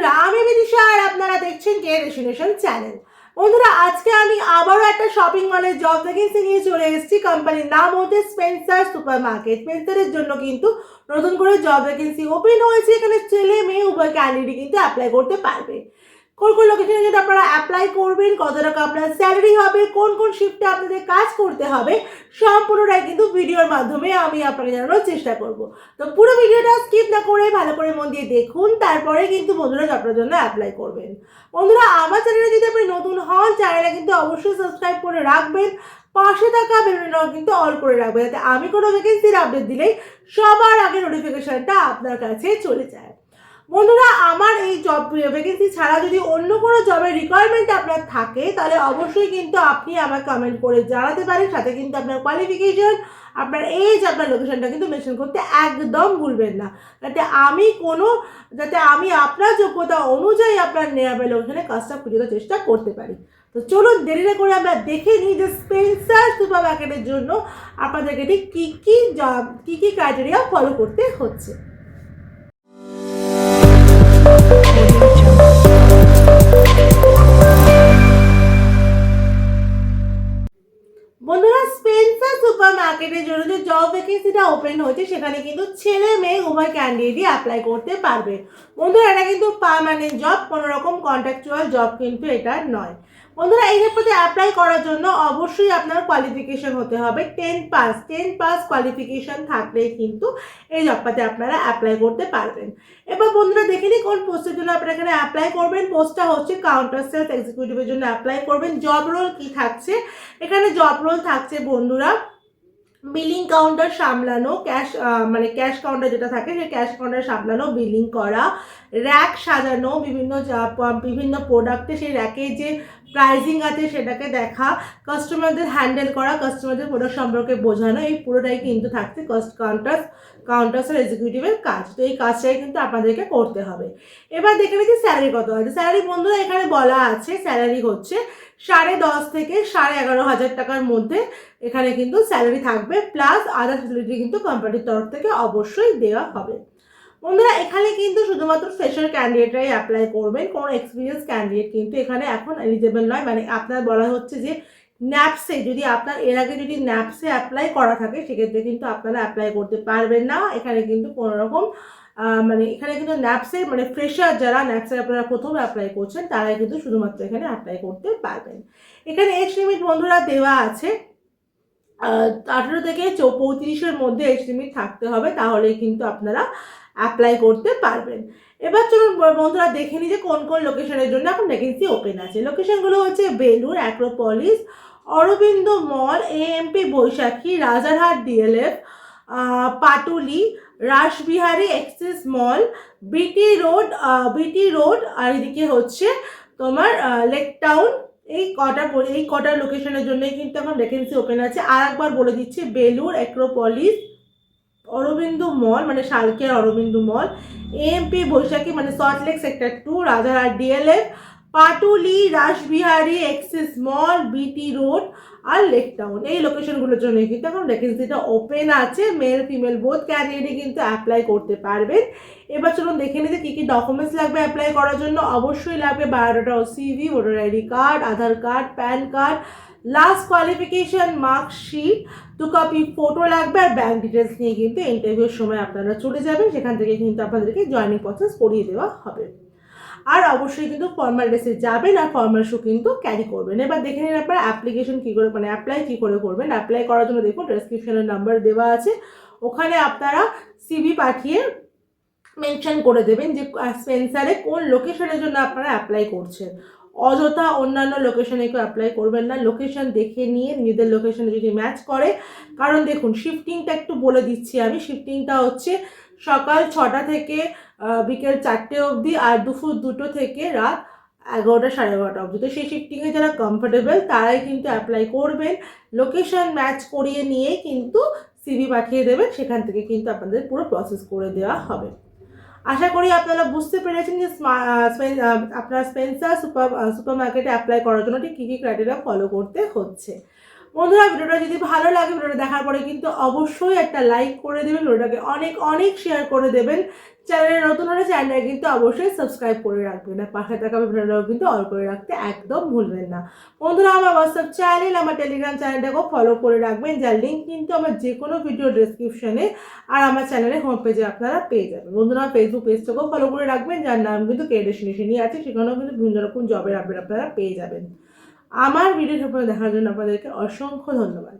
বন্ধুরা, আমি বিদিশা আর আপনারা দেখছেন কে ডেস্টিনেশন চ্যানেল। বন্ধুরা, আজকে আমি আবারও একটা শপিং মলের জব ভ্যাকেন্সি নিয়ে চলে এসেছি। কোম্পানির নাম হচ্ছে স্পেন্সার সুপার মার্কেট। স্পেন্সারের জন্য কিন্তু নতুন করে জব ভ্যাকেন্সি ওপেন হয়েছে। এখানে ছেলে মেয়ে উভয় ক্যান্ডিডেট কিন্তু অ্যাপ্লাই করতে পারবে। কোন কোন লোকেশনে যদি আপনারা অ্যাপ্লাই করবেন, কত টাকা আপনার স্যালারি হবে, কোন কোন শিফটে আপনাদের কাজ করতে হবে, সম্পূর্ণটাই কিন্তু ভিডিওর মাধ্যমে আমি আপনাকে জানানোর চেষ্টা করব। তো পুরো ভিডিওটা স্কিপ না করে ভালো করে মন দিয়ে দেখুন, তারপরে কিন্তু বন্ধুরা জবটার জন্য অ্যাপ্লাই করবেন। বন্ধুরা, আমার চ্যানেলে যদি আপনি নতুন হন, চ্যানেলে কিন্তু অবশ্যই সাবস্ক্রাইব করে রাখবেন। পাশে থাকা বেলটাও কিন্তু অল করে রাখবেন, যাতে আমি কোনো ভ্যাকেন্সির আপডেট দিলেই সবার আগে নোটিফিকেশনটা আপনার কাছে চলে যায়। বন্ধুরা, আমার এই জব ভ্যাকেন্সি ছাড়া যদি অন্য কোনো জবের রিকোয়ারমেন্ট আপনার থাকে, তাহলে অবশ্যই কিন্তু আপনি আমাকে কমেন্ট করে জানাতে পারেন। সাথে কিন্তু আপনার কোয়ালিফিকেশন, আপনার এজ, আপনার লোকেশনটা কিন্তু মেনশন করতে একদম ভুলবেন না, যাতে আমি আপনার যোগ্যতা অনুযায়ী আপনার নেয়াবে লোকেশনে কাজটা খুঁজে চেষ্টা করতে পারি। তো চলুন দেরি না করে আমরা দেখে নিই যে স্পেন্সার সুপার মার্কেটের জন্য আপনাদেরকে ঠিক কী কী ক্রাইটেরিয়া ফলো করতে হচ্ছে। বন্ধুরা, স্পেন্সার সুপার মার্কেটের জন্য যে জব ভ্যাকেন্সিটা ওপেন হয়েছে, সেখানে কিন্তু ছেলে মেয়ে উভয় ক্যান্ডিডেটই অ্যাপ্লাই করতে পারবে। বন্ধুরা, এটা কিন্তু পার্মানেন্ট জব, কোনো রকম কন্ট্রাকচুয়াল জব কিন্তু এটা নয়। বন্ধুরা, এই জবটাতে অ্যাপ্লাই করার জন্য অবশ্যই আপনার কোয়ালিফিকেশন হতে হবে 10 পাস কোয়ালিফিকেশন থাকলেই কিন্তু এই জবটাতে আপনারা অ্যাপ্লাই করতে পারবেন। এবার বন্ধুরা, দেখে নিই কোন পোস্টের জন্য আপনারা এখানে অ্যাপ্লাই করবেন। পোস্টটা হচ্ছে কাউন্টার সেলস এক্সিকিউটিভের জন্য অ্যাপ্লাই করবেন। জব রোল কি থাকছে, এখানে জব রোল থাকছে বন্ধুরা বিলিং কাউন্টার সামলানো, ক্যাশ কাউন্টার যেটা থাকে সেই ক্যাশ কাউন্টার সামলানো, বিলিং করা, র্যাক সাজানো, বিভিন্ন প্রোডাক্টে সেই র্যাকে যে প্রাইজিং আছে সেটাকে দেখা, কাস্টমারদের হ্যান্ডেল করা, কাস্টমারদের প্রোডাক্ট সম্পর্কে বোঝানো, এই পুরোটাই কিন্তু থাকছে কাউন্টার এক্সিকিউটিভের কাজ। তো এই কাজটাই কিন্তু আপনাদেরকে করতে হবে। এবার দেখে নিচ্ছি স্যালারি কত আছে। স্যালারি বন্ধুরা এখানে বলা আছে, স্যালারি হচ্ছে 10.5 থেকে 11,500 টাকার মধ্যে এখানে কিন্তু স্যালারি থাকবে, প্লাস আদার ফ্যাসিলিটি কিন্তু কোম্পানির তরফ থেকে অবশ্যই দেওয়া হবে। বন্ধুরা, এখানে কিন্তু শুধুমাত্র ফ্রেশার ক্যান্ডিডেটরাই অ্যাপ্লাই করবেন, কোনো এক্সপিরিয়েন্স ক্যান্ডিডেট কিন্তু এখানে এখন এলিজেবল নয়। মানে আপনার বলা হচ্ছে যে ন্যাপসে, যদি আপনার এর আগে যদি ন্যাপসে অ্যাপ্লাই করা থাকে, সেক্ষেত্রে কিন্তু আপনারা অ্যাপ্লাই করতে পারবেন না। এখানে কিন্তু কোনো রকম এখানে কিন্তু ন্যাপসে ফ্রেশার যারা ন্যাপসে আপনারা প্রথমে অ্যাপ্লাই করছেন, তারাই কিন্তু শুধুমাত্র এখানে অ্যাপ্লাই করতে পারবেন। এখানে এজ লিমিট বন্ধুরা দেওয়া আছে 18 থেকে 35-এর মধ্যে এজ লিমিট থাকতে হবে, তাহলেই কিন্তু আপনারা অ্যাপ্লাই করতে পারবেন। এবার চলুন বন্ধুরা দেখে নিই যে কোন কোন লোকেশনের জন্য এখন ভ্যাকেন্সি ওপেন আছে। লোকেশনগুলো হচ্ছে বেলুর, অ্যাক্রোপলিস, অরবিন্দ মল, এএমপি বৈশাখী, রাজারহাট ডিএলএফ, পাটুলি, রাসবিহারী এক্সেস মল, বিটি রোড, আর এদিকে হচ্ছে তোমার লেক টাউন। এই কটা লোকেশনের জন্যই কিন্তু এখন ভ্যাকেন্সি ওপেন আছে। আর একবার বলে দিচ্ছি, বেলুর, অ্যাক্রোপলিস, অরবিন্দু মল শালকিয়ার Aurobindo mall, AMP Baisakhi Salt Lake sector 2, Rajarhat DLF, Patuli, Rashbehari Axis mall, BT road আর লেক টাউন। এই লোকেশনগুলোর জন্য কিন্তু এখন ভ্যাকেন্সিটা ওপেন আছে। মেল ফিমেল বোথ ক্যান্ডিডেটই কিন্তু অ্যাপ্লাই করতে পারবেন। এবার চলুন দেখে নিতে কী কী ডকুমেন্টস লাগবে অ্যাপ্লাই করার জন্য। অবশ্যই লাগবে বায়োডাটা ও CV, voter ID card, Aadhaar card, PAN card, last qualification marksheet, 2 copy photo লাগবে, আর ব্যাঙ্ক ডিটেলস নিয়ে কিন্তু ইন্টারভিউর সময় আপনারা চলে যাবেন। সেখান থেকে কিন্তু আপনাদেরকে জয়েনিং প্রসেস করিয়ে দেওয়া হবে। আর অবশ্যই কিন্তু ফর্মাল ড্রেসে যাবেন, আর ফর্মাল শু কিন্তু ক্যারি করবেন। এবার দেখে নিন আপনারা অ্যাপ্লিকেশন কী করে অ্যাপ্লাই কী করে করবেন। অ্যাপ্লাই করার জন্য দেখুন ডেসক্রিপশনের নাম্বার দেওয়া আছে, ওখানে আপনারা সিভি পাঠিয়ে মেনশন করে দেবেন যে স্পেন্সারে কোন লোকেশনের জন্য আপনারা অ্যাপ্লাই করছেন। অযথা অন্যান্য লোকেশনে কেউ অ্যাপ্লাই করবেন না। লোকেশন দেখে নিয়ে নিজেদের লোকেশনে যদি ম্যাচ করে, কারণ দেখুন শিফটিংটা একটু বলে দিচ্ছি আমি। শিফটিংটা হচ্ছে সকাল 6টা থেকে বিকেল 4টে অবধি, আর দুপুর 2টো থেকে রাত 11টা 11:30 অবধি। তো সেই শিফটিংয়ে যারা কমফোর্টেবল তারাই কিন্তু অ্যাপ্লাই করবেন। লোকেশন ম্যাচ করিয়ে নিয়েই কিন্তু সিভি পাঠিয়ে দেবেন, সেখান থেকে কিন্তু আপনাদের পুরো প্রসেস করে দেওয়া হবে। আশা করি আপনারা বুঝতে পেরেছেন যে আপনার স্পেন্সার সুপার মার্কেটে অ্যাপ্লাই করার জন্য ঠিক কী কী ক্রাইটেরিয়া ফলো করতে হচ্ছে। বন্ধুরা ভিডিওটা যদি ভালো লাগে ভিডিওটা দেখার পরে কিন্তু অবশ্যই একটা লাইক করে দেবেন, ভিডিওটাকে অনেক অনেক শেয়ার করে দেবেন। চ্যানেলে নতুন হলে চ্যানেলটা কিন্তু অবশ্যই সাবস্ক্রাইব করে রাখবেন, আর পাশে থাকা ভিডিওটাও কিন্তু অল করে রাখতে একদম ভুলবেন না। বন্ধুরা আমার হোয়াটসঅ্যাপ চ্যানেল, আমার টেলিগ্রাম চ্যানেলটাকেও ফলো করে রাখবেন, যার লিঙ্ক কিন্তু আমার যে কোনো ভিডিও ডেসক্রিপশনে আর আমার চ্যানেলের হোম পেজে আপনারা পেয়ে যাবেন। বন্ধুরা ফেসবুক পেজটাকেও ফলো করে রাখবেন, যার নাম কিন্তু ডেস্টিনেশনই আছে, সেখানেও কিন্তু বিভিন্ন রকম জবের আপডেট আপনারা পেয়ে যাবেন। আমার ভিডিও সম্পর্কে দেখার জন্য আপনাদেরকে অসংখ্য ধন্যবাদ।